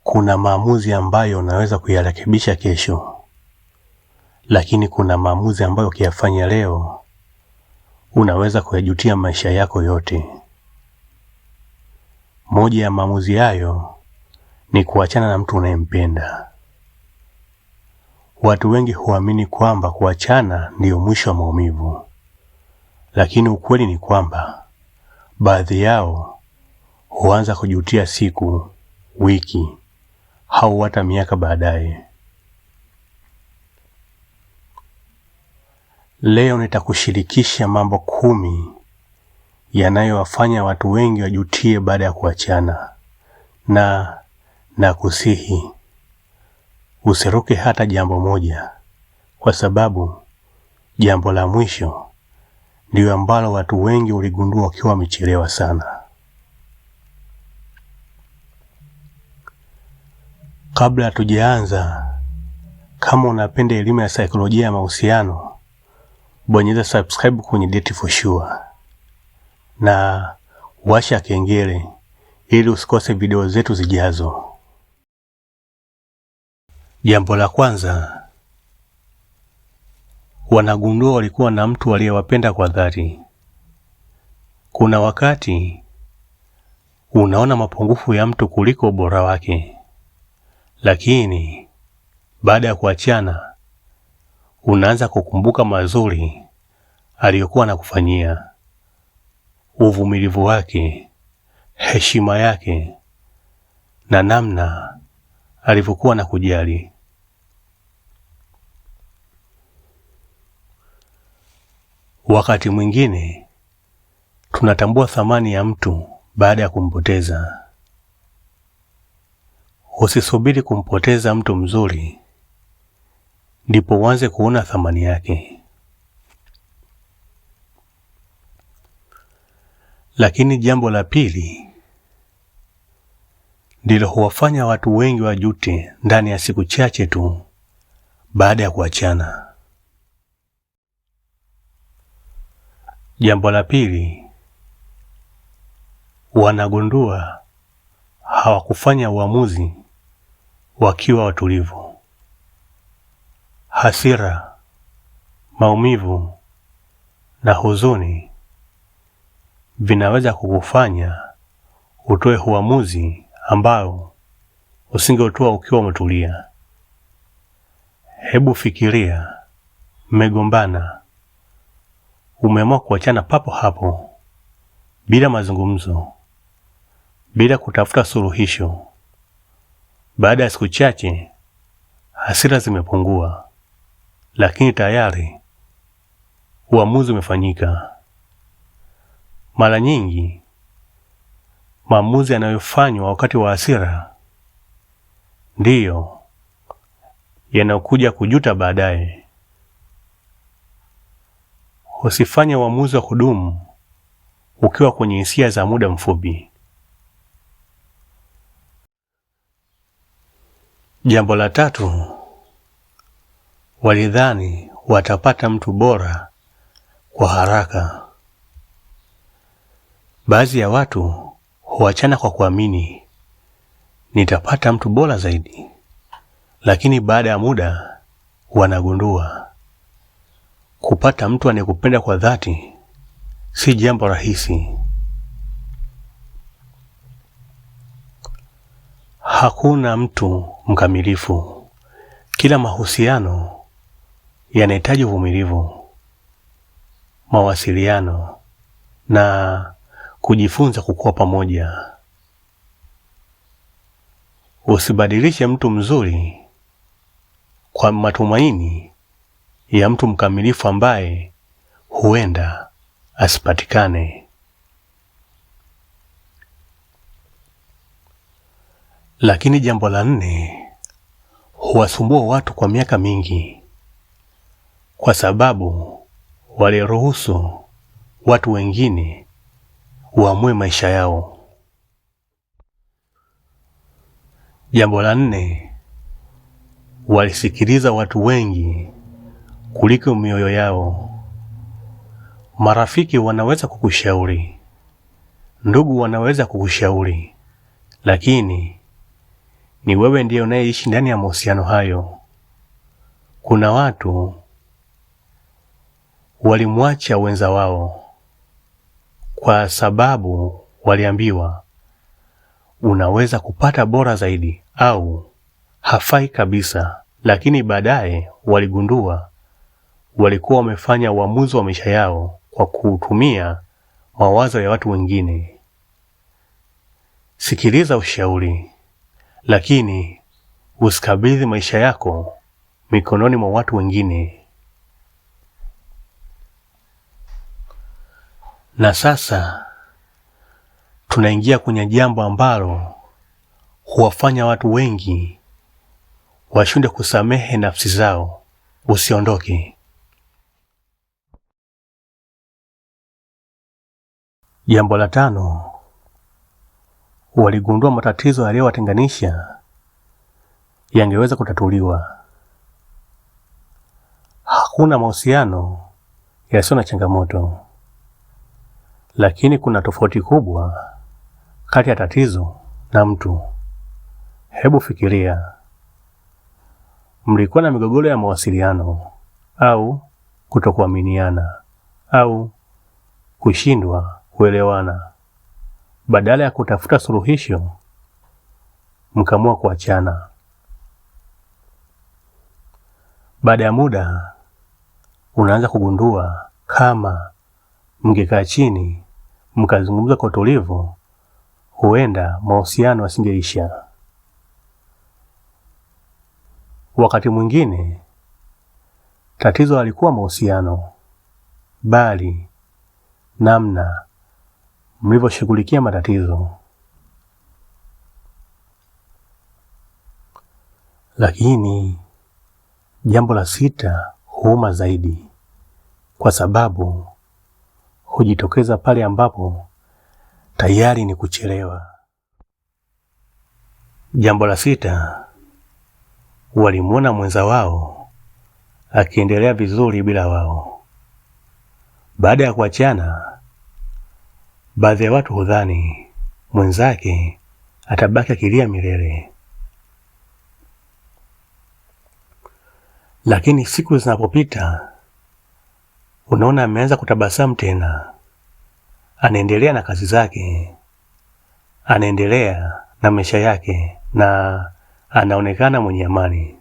Kuna maamuzi ambayo unaweza kuyarekebisha kesho, lakini kuna maamuzi ambayo ukiyafanya leo unaweza kuyajutia maisha yako yote. Moja ya maamuzi hayo ni kuachana na mtu unayempenda. Watu wengi huamini kwamba kuachana ndiyo mwisho wa maumivu, lakini ukweli ni kwamba baadhi yao huanza kujutia siku, wiki au hata miaka baadaye. Leo nitakushirikisha mambo 10 yanayowafanya watu wengi wajutie baada ya kuachana, na kusihi usiruke hata jambo moja, kwa sababu jambo la mwisho ndio ambalo watu wengi uligundua wakiwa wamechelewa sana. Kabla hatujaanza, kama unapenda elimu ya saikolojia ya mahusiano, bonyeza subscribe kwenye Date For Sure na washa kengele ili usikose video zetu zijazo. Jambo la kwanza, wanagundua walikuwa na mtu aliyewapenda kwa dhati. Kuna wakati unaona mapungufu ya mtu kuliko ubora wake, lakini baada ya kuachana unaanza kukumbuka mazuri aliyokuwa anakufanyia, uvumilivu wake, heshima yake na namna alivyokuwa na kujali. Wakati mwingine tunatambua thamani ya mtu baada ya kumpoteza. Usisubiri kumpoteza mtu mzuri ndipo uanze kuona thamani yake. Lakini jambo la pili ndilo huwafanya watu wengi wajute ndani ya siku chache tu baada ya kuachana. Jambo la pili, wanagundua hawakufanya uamuzi wakiwa watulivu. Hasira, maumivu na huzuni vinaweza kukufanya utoe uamuzi ambao usingeutoa ukiwa umetulia. Hebu fikiria, mmegombana, umeamua kuachana papo hapo, bila mazungumzo, bila kutafuta suluhisho. Baada ya siku chache, hasira zimepungua, lakini tayari uamuzi umefanyika. Mara nyingi maamuzi yanayofanywa wakati wa hasira ndiyo yanayokuja kujuta baadaye. Usifanye uamuzi wa kudumu ukiwa kwenye hisia za muda mfupi. Jambo la tatu, walidhani watapata mtu bora kwa haraka. Baadhi ya watu huachana kwa kuamini nitapata mtu bora zaidi, lakini baada ya muda wanagundua kupata mtu anayekupenda kwa dhati si jambo rahisi. Hakuna mtu mkamilifu. Kila mahusiano yanahitaji uvumilivu, mawasiliano na kujifunza kukua pamoja. Usibadilishe mtu mzuri kwa matumaini ya mtu mkamilifu ambaye huenda asipatikane. Lakini jambo la 4, huwasumbua watu kwa miaka mingi kwa sababu waliruhusu watu wengine waamue maisha yao. Jambo la 4, walisikiliza watu wengi kuliko mioyo yao. Marafiki wanaweza kukushauri, ndugu wanaweza kukushauri, lakini ni wewe ndiye unayeishi ndani ya mahusiano hayo. Kuna watu walimwacha wenza wao kwa sababu waliambiwa unaweza kupata bora zaidi au hafai kabisa, lakini baadaye waligundua walikuwa wamefanya uamuzi wa maisha yao kwa kutumia mawazo ya watu wengine. Sikiliza ushauri, lakini usikabidhi maisha yako mikononi mwa watu wengine. Na sasa tunaingia kwenye jambo ambalo huwafanya watu wengi washinde kusamehe nafsi zao. Usiondoke. Jambo la 5, waligundua matatizo yaliyowatenganisha yangeweza kutatuliwa. Hakuna mahusiano yasiyo na changamoto, lakini kuna tofauti kubwa kati ya tatizo na mtu. Hebu fikiria, mlikuwa na migogoro ya mawasiliano au kutokuaminiana au kushindwa kuelewana. Badala ya kutafuta suluhisho, mkaamua kuachana. Baada ya muda, unaanza kugundua kama mngekaa chini mkazungumza kwa utulivu, huenda mahusiano yasingeisha. Wakati mwingine tatizo halikuwa mahusiano, bali namna mlivyoshughulikia matatizo. Lakini jambo la 6 huuma zaidi, kwa sababu hujitokeza pale ambapo tayari ni kuchelewa. Jambo la 6, walimuona mwenza wao akiendelea vizuri bila wao. Baada ya kuachana, baadhi ya watu hudhani mwenzake atabaki akilia milele. Lakini siku zinapopita, unaona ameanza kutabasamu tena. Anaendelea na kazi zake, anaendelea na maisha yake, na anaonekana mwenye amani.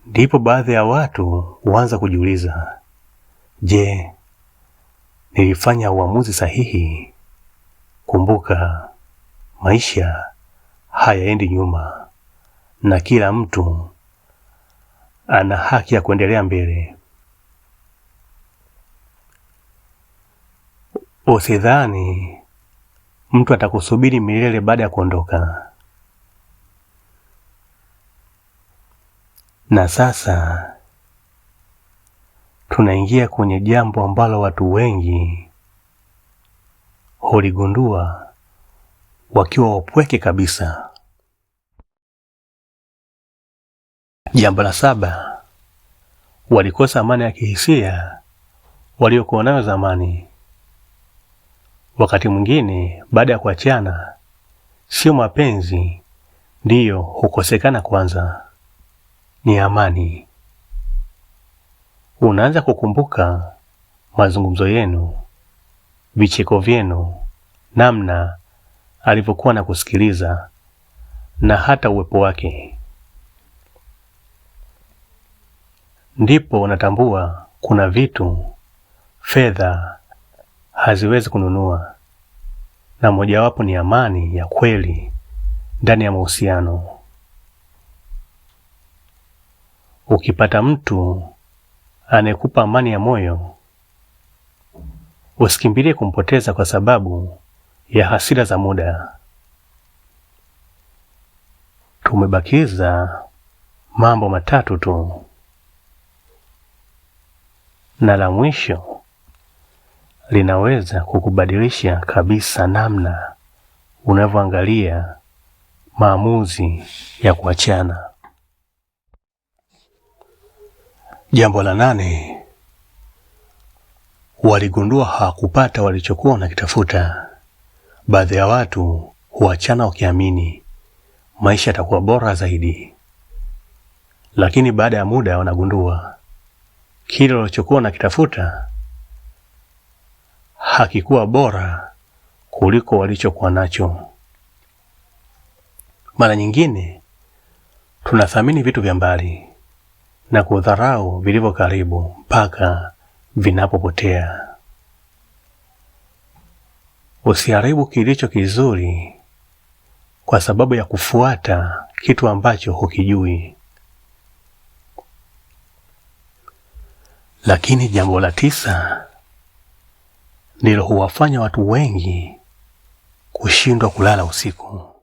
Ndipo baadhi ya watu huanza kujiuliza, je, nilifanya uamuzi sahihi? Kumbuka, maisha hayaendi nyuma na kila mtu ana haki ya kuendelea mbele. Usidhani mtu atakusubiri milele baada ya kuondoka. Na sasa tunaingia kwenye jambo ambalo watu wengi huligundua wakiwa wapweke kabisa. Jambo la 7, walikosa amani ya kihisia waliokuwa nayo zamani. Wakati mwingine baada ya kuachana, sio mapenzi ndiyo hukosekana kwanza, ni amani. Unaanza kukumbuka mazungumzo yenu, vicheko vyenu, namna alivyokuwa na kusikiliza, na hata uwepo wake. Ndipo unatambua kuna vitu fedha haziwezi kununua, na mojawapo ni amani ya kweli ndani ya mahusiano. Ukipata mtu anayekupa amani ya moyo, usikimbilie kumpoteza kwa sababu ya hasira za muda. Tumebakiza mambo 3 tu, na la mwisho linaweza kukubadilisha kabisa namna unavyoangalia maamuzi ya kuachana. Jambo la 8, waligundua hawakupata walichokuwa wanakitafuta. Baadhi ya watu huachana wakiamini maisha yatakuwa bora zaidi. Lakini baada ya muda wanagundua kile walichokuwa wanakitafuta hakikuwa bora kuliko walichokuwa nacho. Mara nyingine tunathamini vitu vya mbali na kudharau vilivyo karibu mpaka vinapopotea. Usiharibu kilicho kizuri kwa sababu ya kufuata kitu ambacho hukijui. Lakini jambo la 9 ndilo huwafanya watu wengi kushindwa kulala usiku.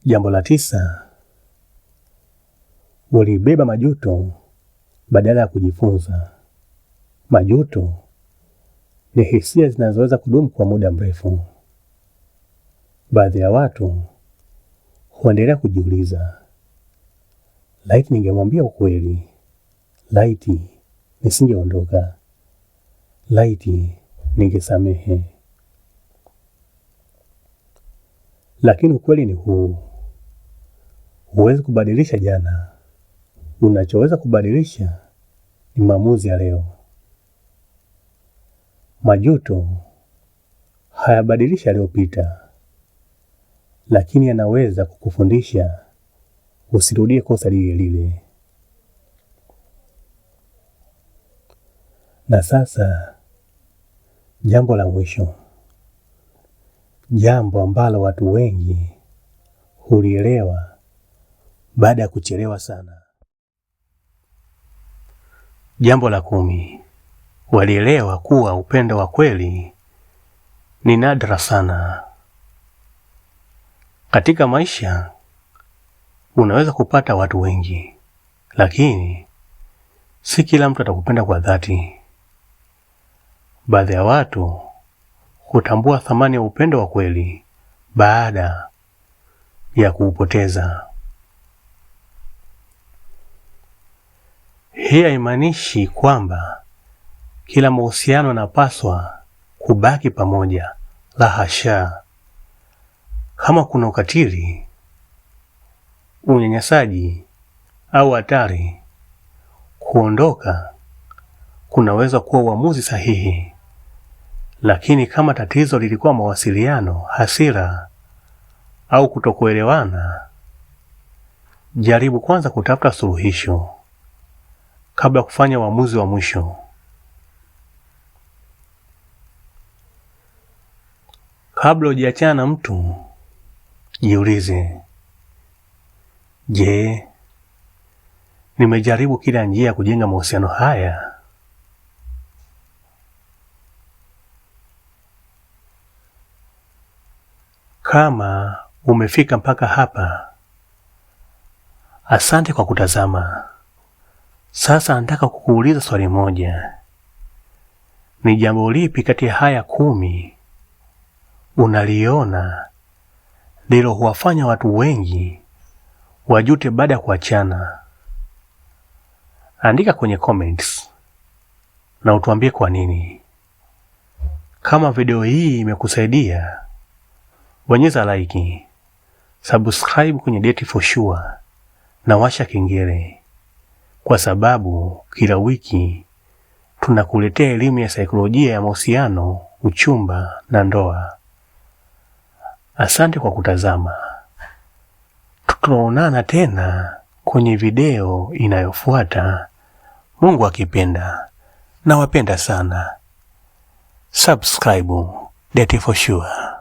Jambo la 9, walibeba majuto badala ya kujifunza. Majuto ni hisia zinazoweza kudumu kwa muda mrefu. Baadhi ya watu huendelea kujiuliza, laiti ningemwambia ukweli, laiti nisingeondoka, laiti ningesamehe. Lakini ukweli ni huu: huwezi kubadilisha jana. Unachoweza kubadilisha ni maamuzi ya leo. Majuto hayabadilisha yaliyopita, lakini yanaweza kukufundisha usirudie kosa lile lile. Na sasa jambo la mwisho, jambo ambalo watu wengi hulielewa baada ya kuchelewa sana. Jambo la 10, walielewa kuwa upendo wa kweli ni nadra sana. Katika maisha unaweza kupata watu wengi, lakini si kila mtu atakupenda kwa dhati. Baadhi ya watu hutambua thamani ya upendo wa kweli baada ya kuupoteza. Hii haimaanishi kwamba kila mahusiano yanapaswa kubaki pamoja, la hasha. Kama kuna ukatili, unyanyasaji au hatari, kuondoka kunaweza kuwa uamuzi sahihi. Lakini kama tatizo lilikuwa mawasiliano, hasira au kutokuelewana, jaribu kwanza kutafuta suluhisho kabla kufanya uamuzi wa mwisho. Kabla hujaachana na mtu, jiulize, je, nimejaribu kila njia ya kujenga mahusiano haya? Kama umefika mpaka hapa, asante kwa kutazama. Sasa nataka kukuuliza swali moja. Ni jambo lipi kati ya haya 10 unaliona ndilo huwafanya watu wengi wajute baada ya kuachana? Andika kwenye comments na utuambie kwa nini. Kama video hii imekusaidia, bonyeza like, subscribe kwenye Dating4Sure na washa kengele, kwa sababu kila wiki tunakuletea elimu ya saikolojia ya mahusiano, uchumba na ndoa. Asante kwa kutazama. Tutaonana tena kwenye video inayofuata, Mungu akipenda. Nawapenda sana. Subscribe Dating4Sure.